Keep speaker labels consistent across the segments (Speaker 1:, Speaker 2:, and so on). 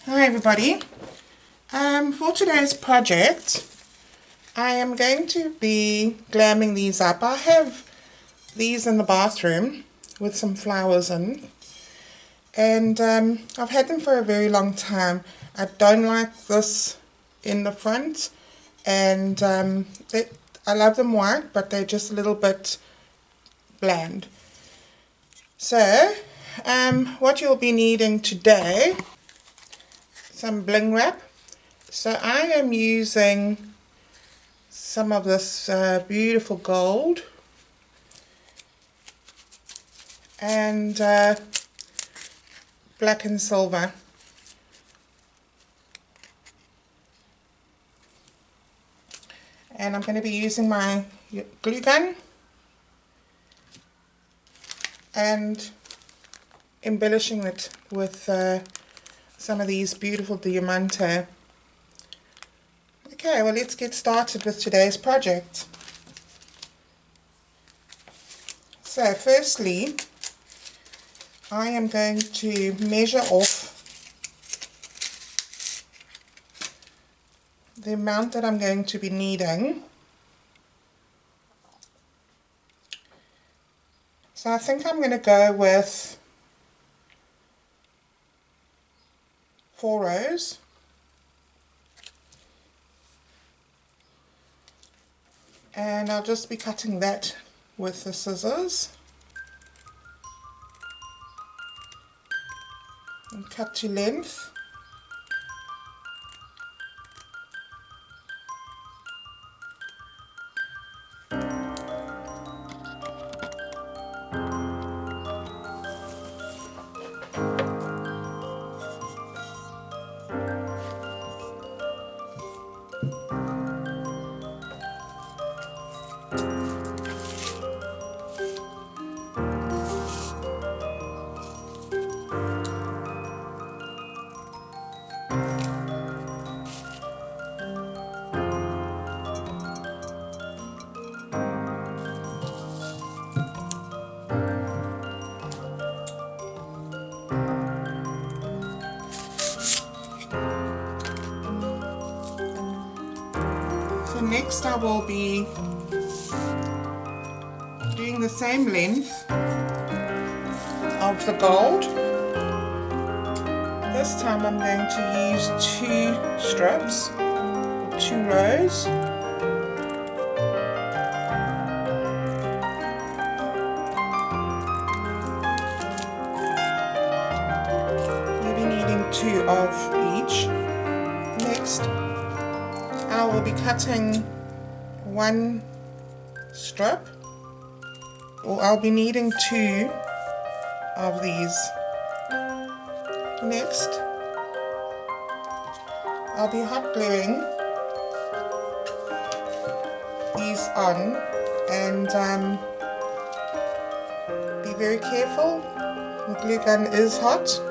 Speaker 1: Hi everybody. For today's project, I am going to be glamming these up. I have these in the bathroom with some flowers in, and I've had them for a very long time. I don't like this in the front, and I love them white, but they're just a little bit bland. So, what you'll be needing today, some bling wrap. So I am using some of this beautiful gold and black and silver. And I'm going to be using my glue gun and embellishing it with some of these beautiful Diamante. Okay, well, let's get started with today's project. So firstly, I am going to measure off the amount that I'm going to be needing. So I think I'm going to go with 4 rows. And I'll just be cutting that with the scissors. And cut to length. So next I will be doing the same length of the gold. This time I'm going to use 2 strips, 2 rows. We'll be needing 2 of each. Next, I will be cutting 1 strip, or I'll be needing 2 of these. Next, I'll be hot gluing these on, and be very careful, the glue gun is hot.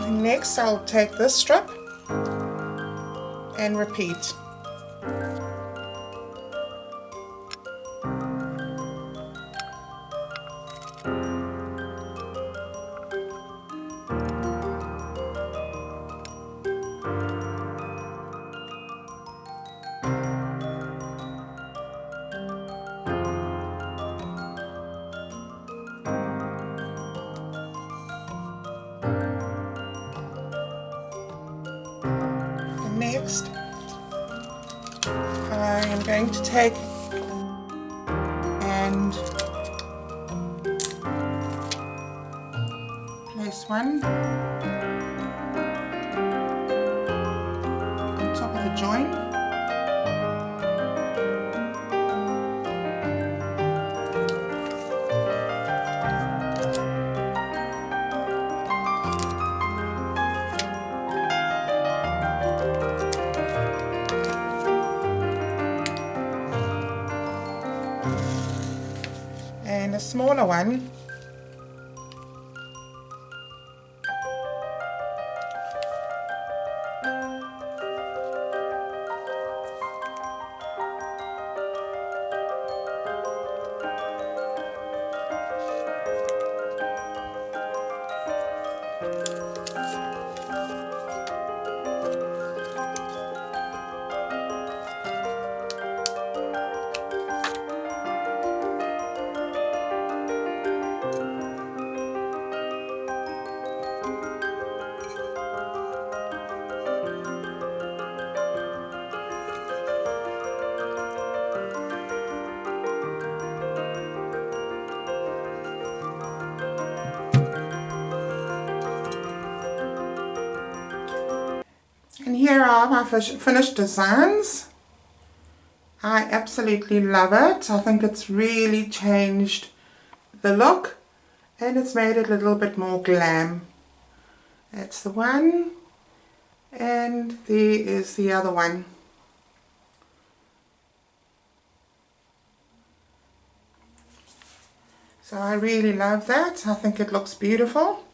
Speaker 1: Next, I'll take this strip and repeat. Next, going to take and place one on top of the join. And a smaller one and here are my finished designs. I absolutely love it. I think it's really changed the look and it's made it a little bit more glam. That's the one, and there is the other one. So I really love that. I think it looks beautiful.